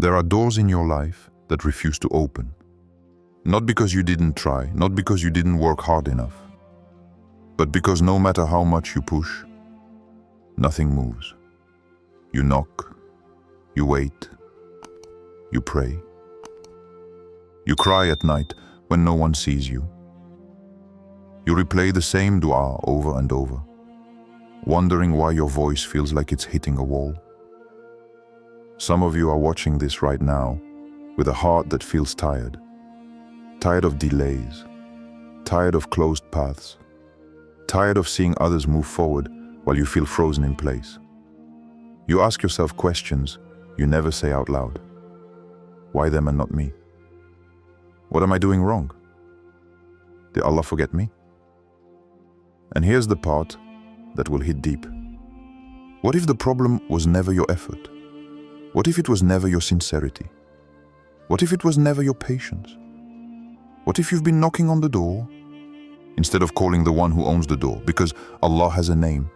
There are doors in your life that refuse to open. Not because you didn't try, not because you didn't work hard enough, but because no matter how much you push, nothing moves. You knock, you wait, you pray. You cry at night when no one sees you. You replay the same du'a over and over, wondering why your voice feels like it's hitting a wall. Some of you are watching this right now with a heart that feels tired. Tired of delays, tired of closed paths, tired of seeing others move forward while you feel frozen in place. You ask yourself questions you never say out loud. Why them and not me? What am I doing wrong? Did Allah forget me? And here's the part that will hit deep. What if the problem was never your effort? What if it was never your sincerity? What if it was never your patience? What if you've been knocking on the door instead of calling the one who owns the door? Because Allah has a name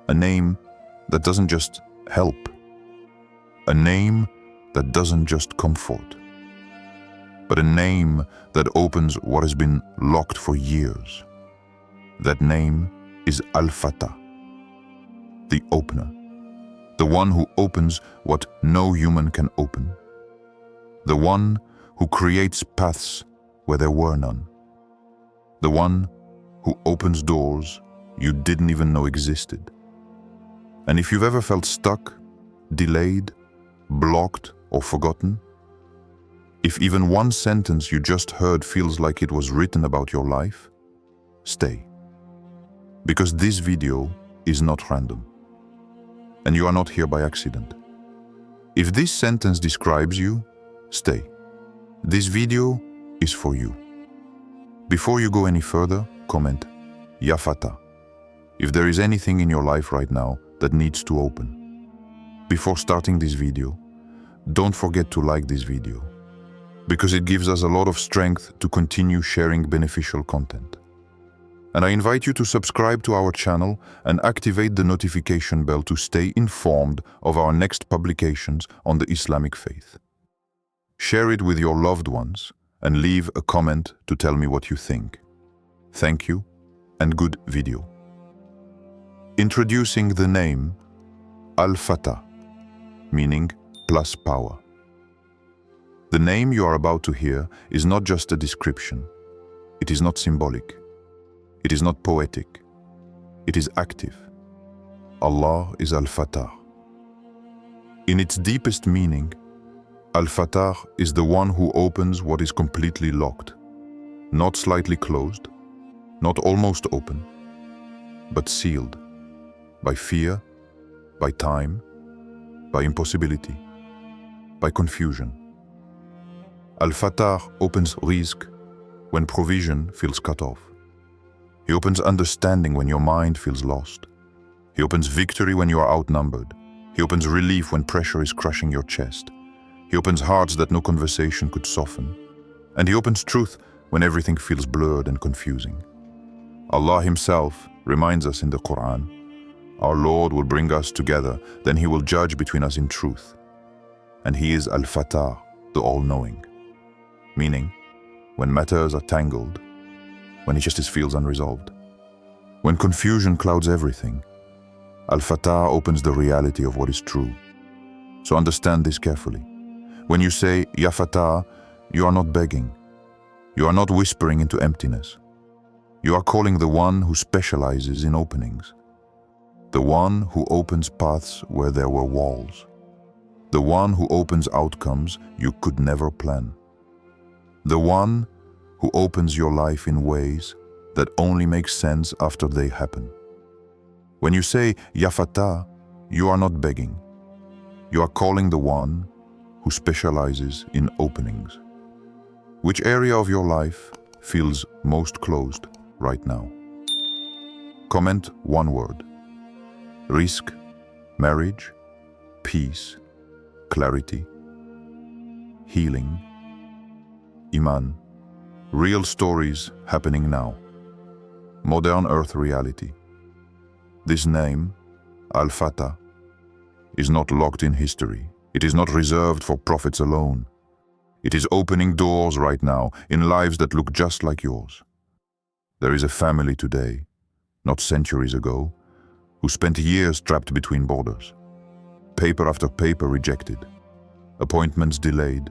that doesn't just help, a name that doesn't just comfort, but a name that opens what has been locked for years. That name is Al-Fattah, the opener, the one who opens what no human can open, the one who creates paths where there were none, the one who opens doors you didn't even know existed. And if you've ever felt stuck, delayed, blocked, or forgotten, if even one sentence you just heard feels like it was written about your life, stay. Because this video is not random, and you are not here by accident. If this sentence describes you, stay. This video is for you. Before you go any further, comment, Ya Fattah, if there is anything in your life right now that needs to open. Before starting this video, don't forget to like this video, because it gives us a lot of strength to continue sharing beneficial content. And I invite you to subscribe to our channel and activate the notification bell to stay informed of our next publications on the Islamic faith. Share it with your loved ones and leave a comment to tell me what you think. Thank you and good video. Introducing the name Al-Fattah, meaning plus power. The name you are about to hear is not just a description. It is not symbolic. It is not poetic. It is active. Allah is Al-Fattah. In its deepest meaning, Al-Fattah is the one who opens what is completely locked, not slightly closed, not almost open, but sealed by fear, by time, by impossibility, by confusion. Al-Fattah opens rizq when provision feels cut off. He opens understanding when your mind feels lost. He opens victory when you are outnumbered. He opens relief when pressure is crushing your chest. He opens hearts that no conversation could soften. And he opens truth when everything feels blurred and confusing. Allah Himself reminds us in the Qur'an, our Lord will bring us together, then He will judge between us in truth. And He is Al-Fattah, the all-knowing. Meaning, when matters are tangled, when injustice feels unresolved, when confusion clouds everything, Al-Fattah opens the reality of what is true. So understand this carefully. When you say, Ya Fattah, you are not begging. You are not whispering into emptiness. You are calling the one who specializes in openings. The one who opens paths where there were walls. The one who opens outcomes you could never plan. The one who opens your life in ways that only make sense after they happen. When you say, Ya Fattah, you are not begging. You are calling the one who specializes in openings. Which area of your life feels most closed right now? Comment one word. Rizq, marriage, peace, clarity, healing, Iman. Real stories happening now. Modern earth reality. This name, Al-Fattah, is not locked in history. It is not reserved for prophets alone. It is opening doors right now in lives that look just like yours. There is a family today, not centuries ago, who spent years trapped between borders. Paper after paper rejected, appointments delayed,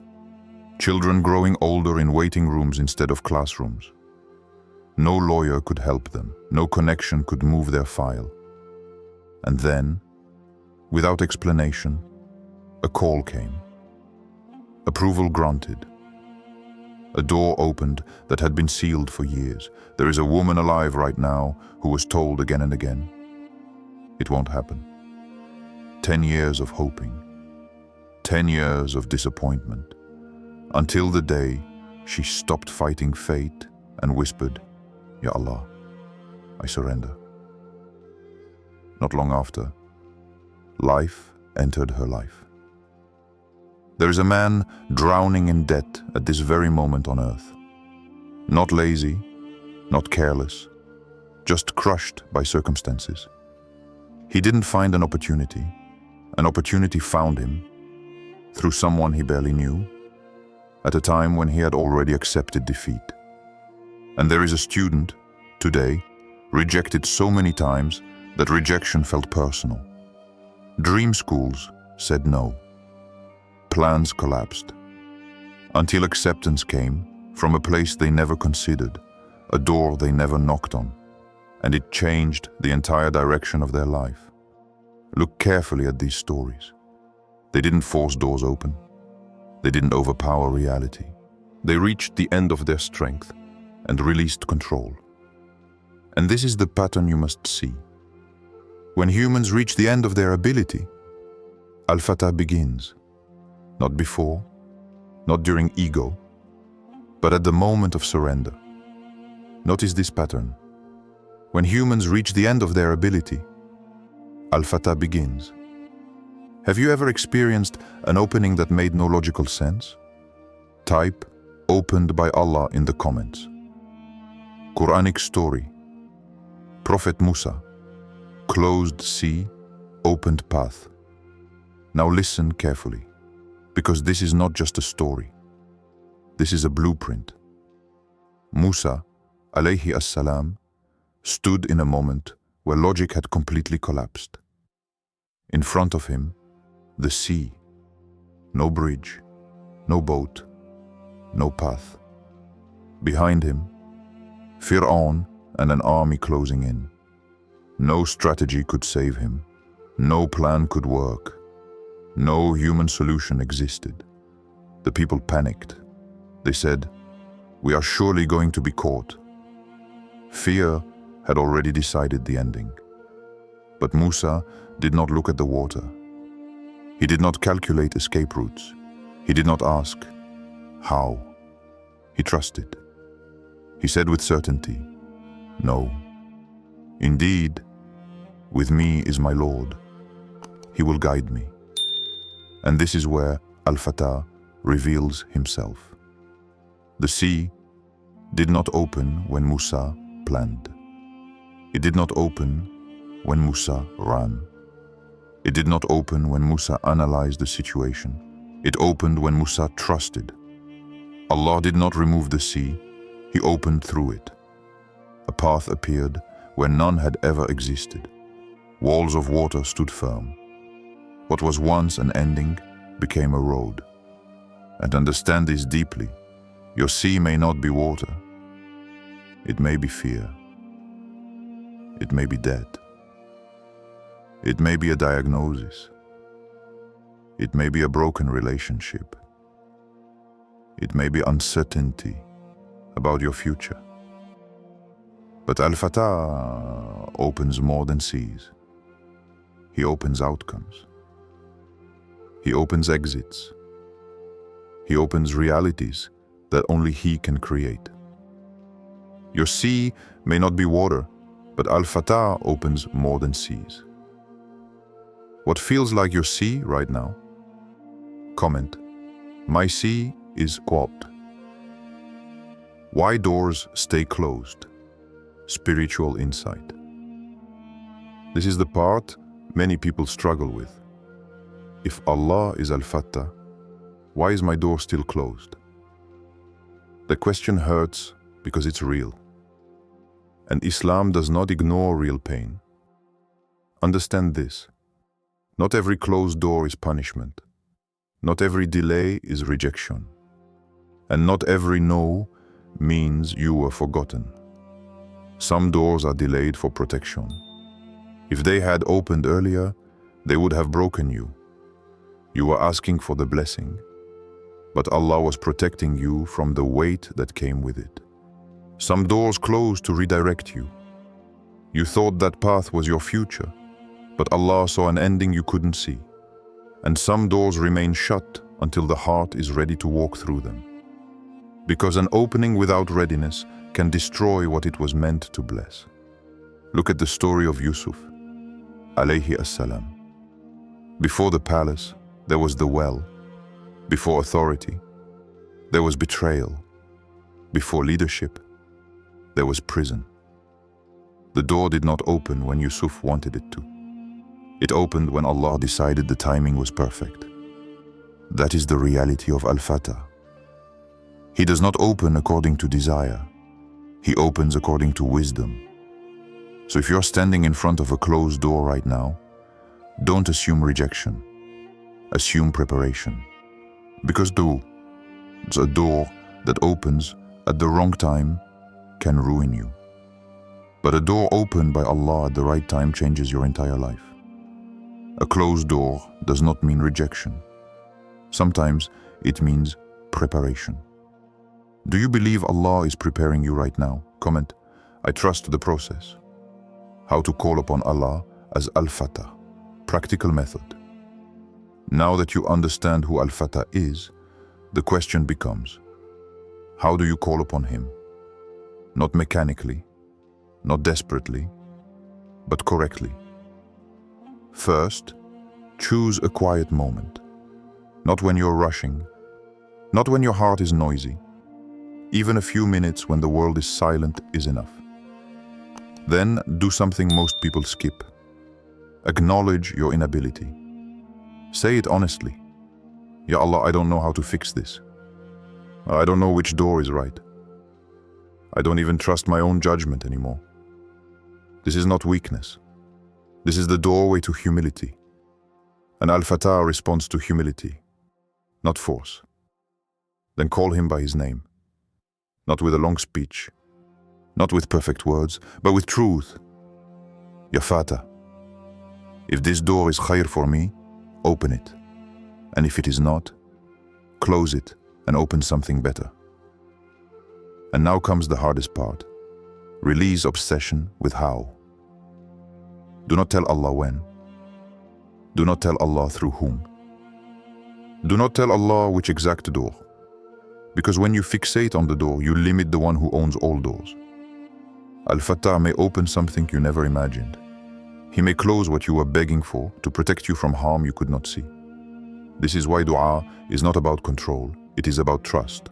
children growing older in waiting rooms instead of classrooms. No lawyer could help them, no connection could move their file. And then, without explanation, a call came. Approval granted. A door opened that had been sealed for years. There is a woman alive right now who was told again and again, it won't happen. 10 years of hoping, 10 years of disappointment, until the day she stopped fighting fate and whispered, Ya Allah, I surrender. Not long after, life entered her life. There is a man drowning in debt at this very moment on earth. Not lazy, not careless, just crushed by circumstances. He didn't find an opportunity found him through someone he barely knew, at a time when he had already accepted defeat. And there is a student, today, rejected so many times that rejection felt personal. Dream schools said no. Plans collapsed. Until acceptance came from a place they never considered, a door they never knocked on, and it changed the entire direction of their life. Look carefully at these stories. They didn't force doors open. They didn't overpower reality. They reached the end of their strength and released control. And this is the pattern you must see. When humans reach the end of their ability, Al-Fattah begins. Not before, not during ego, but at the moment of surrender. Notice this pattern. When humans reach the end of their ability, Al-Fattah begins. Have you ever experienced an opening that made no logical sense? Type "opened by Allah" in the comments. Quranic story. Prophet Musa. Closed sea, opened path. Now listen carefully, because this is not just a story. This is a blueprint. Musa, alayhi as-salam, stood in a moment where logic had completely collapsed. In front of him, the sea. No bridge, no boat, no path. Behind him, Fir'aun and an army closing in. No strategy could save him. No plan could work. No human solution existed. The people panicked. They said, "We are surely going to be caught." Fear had already decided the ending. But Musa did not look at the water. He did not calculate escape routes. He did not ask, how? He trusted. He said with certainty, "No. Indeed, with me is my Lord. He will guide me." And this is where Al-Fattah reveals himself. The sea did not open when Musa planned. It did not open when Musa ran. It did not open when Musa analyzed the situation. It opened when Musa trusted. Allah did not remove the sea, He opened through it. A path appeared where none had ever existed. Walls of water stood firm. What was once an ending became a road. And understand this deeply. Your sea may not be water. It may be fear. It may be debt. It may be a diagnosis. It may be a broken relationship. It may be uncertainty about your future. But Al-Fattah opens more than seas. He opens outcomes. He opens exits. He opens realities that only He can create. Your sea may not be water, but Al-Fattah opens more than seas. What feels like your sea right now? Comment, "My sea is Qur'an." Why doors stay closed? Spiritual insight. This is the part many people struggle with. If Allah is Al-Fattah, why is my door still closed? The question hurts because it's real. And Islam does not ignore real pain. Understand this. Not every closed door is punishment. Not every delay is rejection. And not every no means you were forgotten. Some doors are delayed for protection. If they had opened earlier, they would have broken you. You were asking for the blessing, but Allah was protecting you from the weight that came with it. Some doors closed to redirect you. You thought that path was your future, but Allah saw an ending you couldn't see. And some doors remain shut until the heart is ready to walk through them. Because an opening without readiness can destroy what it was meant to bless. Look at the story of Yusuf, alayhi as-salam. Before the palace, there was the well. Before authority, there was betrayal. Before leadership, there was prison. The door did not open when Yusuf wanted it to. It opened when Allah decided the timing was perfect. That is the reality of Al-Fattah. He does not open according to desire. He opens according to wisdom. So if you're standing in front of a closed door right now, don't assume rejection. Assume preparation. Because a door that opens at the wrong time can ruin you. But a door opened by Allah at the right time changes your entire life. A closed door does not mean rejection. Sometimes it means preparation. Do you believe Allah is preparing you right now? Comment, I trust the process. How to call upon Allah as Al-Fattah. Practical method. Now that you understand who Al-Fattah is, the question becomes, how do you call upon Him? Not mechanically, not desperately, but correctly. First, choose a quiet moment. Not when you're rushing, not when your heart is noisy. Even a few minutes when the world is silent is enough. Then do something most people skip. Acknowledge your inability. Say it honestly. Ya Allah, I don't know how to fix this. I don't know which door is right. I don't even trust my own judgment anymore. This is not weakness. This is the doorway to humility. And Al-Fattah responds to humility, not force. Then call Him by His name. Not with a long speech, not with perfect words, but with truth. Ya Fattah, if this door is khair for me, open it. And if it is not, close it and open something better. And now comes the hardest part. Release obsession with how. Do not tell Allah when. Do not tell Allah through whom. Do not tell Allah which exact door. Because when you fixate on the door, you limit the one who owns all doors. Al-Fattah may open something you never imagined. He may close what you were begging for to protect you from harm you could not see. This is why du'a is not about control, it is about trust.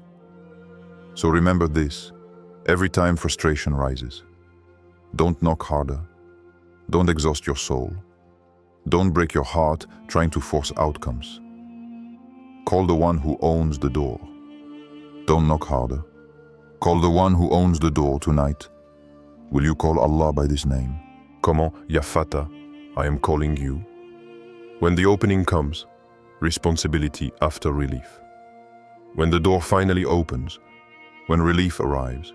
So remember this, every time frustration rises. Don't knock harder. Don't exhaust your soul. Don't break your heart trying to force outcomes. Call the one who owns the door. Don't knock harder. Call the one who owns the door tonight. Will you call Allah by this name? Comment, Ya Fattah, I am calling you. When the opening comes, responsibility after relief. When the door finally opens, when relief arrives,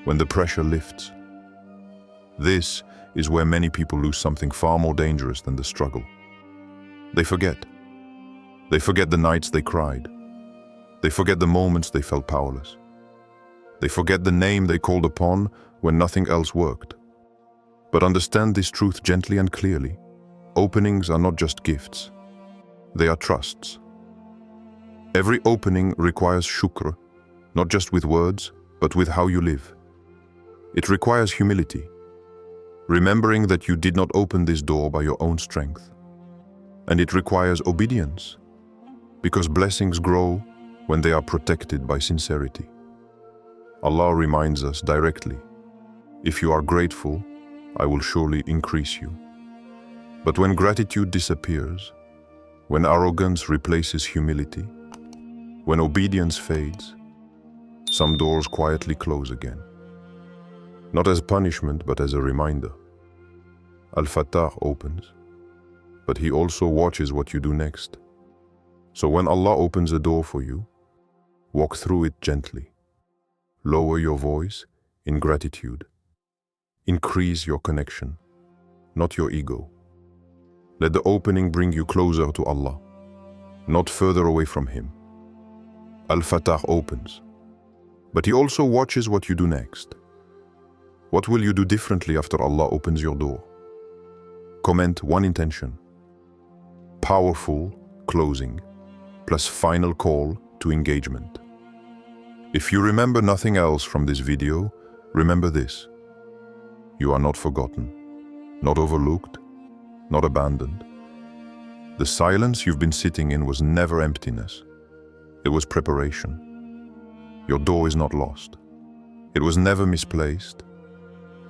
when the pressure lifts. This is where many people lose something far more dangerous than the struggle. They forget. They forget the nights they cried. They forget the moments they felt powerless. They forget the name they called upon when nothing else worked. But understand this truth gently and clearly. Openings are not just gifts. They are trusts. Every opening requires shukr, not just with words, but with how you live. It requires humility, remembering that you did not open this door by your own strength. And it requires obedience, because blessings grow when they are protected by sincerity. Allah reminds us directly, if you are grateful, I will surely increase you. But when gratitude disappears, When arrogance replaces humility, when obedience fades, some doors quietly close again. Not as punishment, but as a reminder. Al-Fattah opens, but He also watches what you do next. So when Allah opens a door for you, walk through it gently. Lower your voice in gratitude. Increase your connection, not your ego. Let the opening bring you closer to Allah, not further away from Him. Al-Fattah opens, but He also watches what you do next. What will you do differently after Allah opens your door? Comment one intention. Powerful closing plus final call to engagement. If you remember nothing else from this video, remember this. You are not forgotten, not overlooked, not abandoned. The silence you've been sitting in was never emptiness. It was preparation. Your door is not lost. It was never misplaced.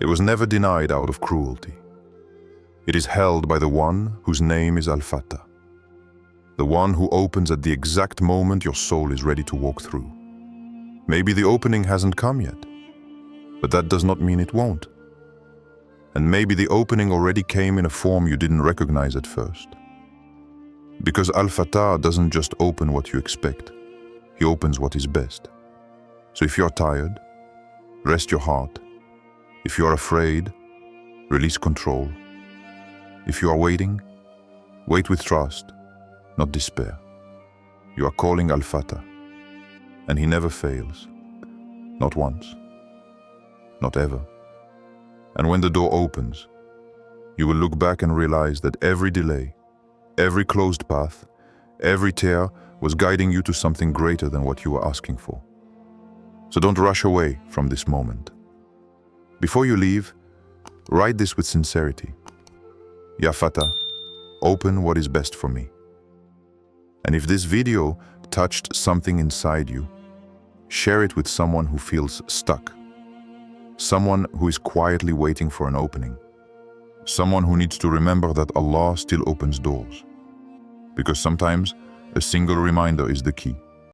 It was never denied out of cruelty. It is held by the one whose name is Al-Fattah, the one who opens at the exact moment your soul is ready to walk through. Maybe the opening hasn't come yet, but that does not mean it won't. And maybe the opening already came in a form you didn't recognize at first. Because Al-Fattah doesn't just open what you expect, He opens what is best. So if you're tired, rest your heart. If you are afraid, release control. If you are waiting, wait with trust, not despair. You are calling Al-Fattah, and He never fails. Not once, not ever. And when the door opens, you will look back and realize that every delay, every closed path, every tear was guiding you to something greater than what you were asking for. So don't rush away from this moment. Before you leave, write this with sincerity. Ya Fattah, open what is best for me. And if this video touched something inside you, share it with someone who feels stuck. Someone who is quietly waiting for an opening. Someone who needs to remember that Allah still opens doors. Because sometimes a single reminder is the key.